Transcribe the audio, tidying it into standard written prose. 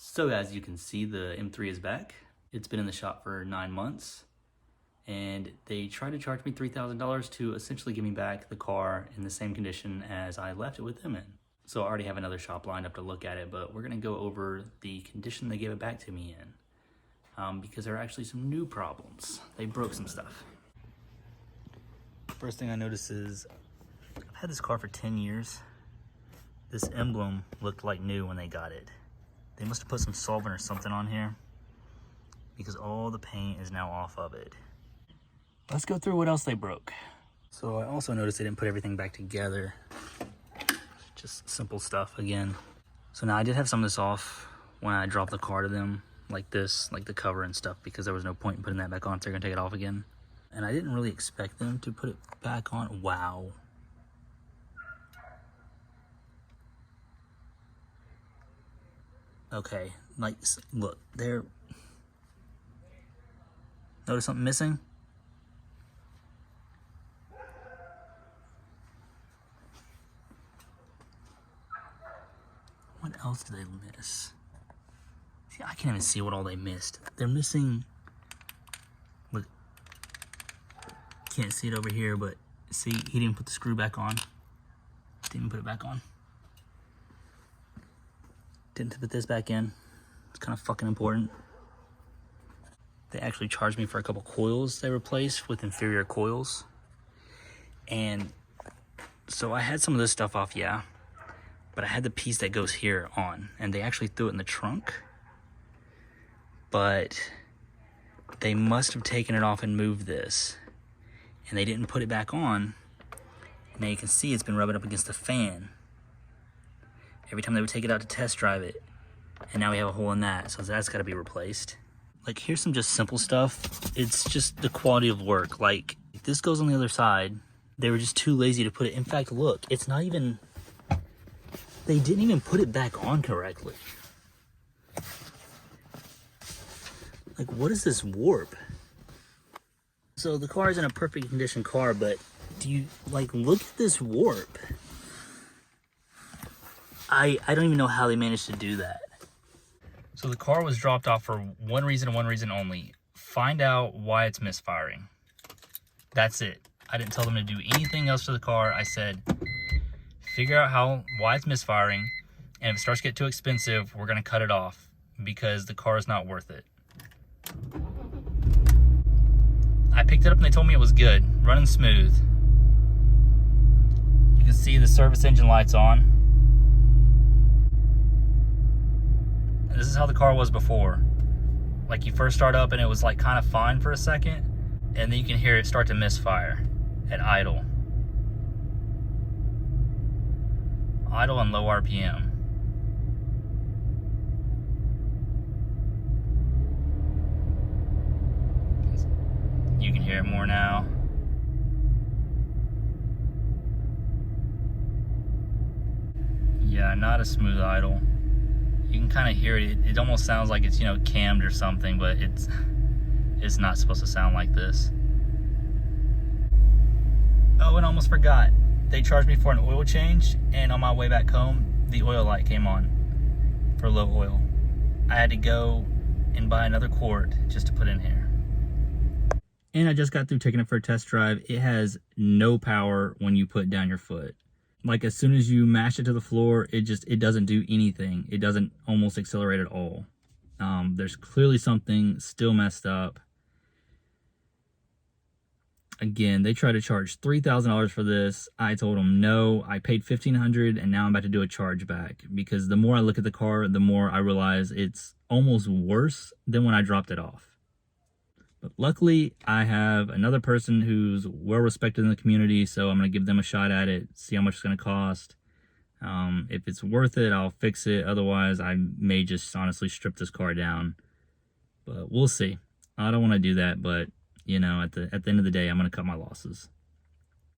So as you can see, the M3 is back. It's been in the shop for 9 months, and they tried to charge me $3,000 to essentially give me back the car in the same condition as I left it with them in. So I already have another shop lined up to look at it, but we're gonna go over the condition they gave it back to me in, because there are actually some new problems. They broke some stuff. First thing I noticed is I've had this car for 10 years. This emblem looked like new when they got it. They must have put some solvent or something on here because all the paint is now off of it. Let's go through what else they broke. So I also noticed they didn't put everything back together. Just simple stuff again. So now I did have some of this off when I dropped the car to them, like this, like the cover and stuff, because there was no point in putting that back on if they're gonna take it off again. And I didn't really expect them to put it back on. Wow. Okay, like, look, there. Notice something missing? What else did they miss? See, I can't even see what all they missed. They're missing, look, can't see it over here, but see, he didn't put the screw back on. Didn't put it back on. Didn't put this back in. It's kind of fucking important. They actually charged me for a couple coils they replaced with inferior coils. And so I had some of this stuff off, yeah, but I had the piece that goes here on, and they actually threw it in the trunk. But they must have taken it off and moved this, and they didn't put it back on. Now you can see it's been rubbing up against the fan every time they would take it out to test drive it, and now we have a hole in that, so that's got to be replaced. Like, here's some just simple stuff. It's just the quality of work. Like, if this goes on the other side, they were just too lazy to put it. In fact, look, it's not even, they didn't even put it back on correctly. Like, what is this warp? So the car isn't a perfect condition car, but do you, like, look at this warp. I don't even know how they managed to do that. So the car was dropped off for one reason and one reason only. Find out why it's misfiring. That's it. I didn't tell them to do anything else to the car. I said, figure out why it's misfiring, and if it starts to get too expensive, we're gonna cut it off because the car is not worth it. I picked it up and they told me it was good, running smooth. You can see the service engine light's on. This is how the car was before. Like, you first start up and it was like kind of fine for a second, and then you can hear it start to misfire at idle. Idle and low RPM. You can hear it more now. Yeah, not a smooth idle. You can kind of hear it. It almost sounds like it's, you know, cammed or something, but it's not supposed to sound like this. Oh, and I almost forgot. They charged me for an oil change, and on my way back home, the oil light came on for low oil. I had to go and buy another quart just to put in here. And I just got through taking it for a test drive. It has no power when you put down your foot. Like, as soon as you mash it to the floor, it doesn't do anything. It doesn't almost accelerate at all. There's clearly something still messed up. Again, they tried to charge $3,000 for this. I told them no. I paid $1,500, and now I'm about to do a chargeback, because the more I look at the car, the more I realize it's almost worse than when I dropped it off. But luckily, I have another person who's well-respected in the community, so I'm going to give them a shot at it, see how much it's going to cost. If it's worth it, I'll fix it. Otherwise, I may just honestly strip this car down. But we'll see. I don't want to do that, but, you know, at the end of the day, I'm going to cut my losses.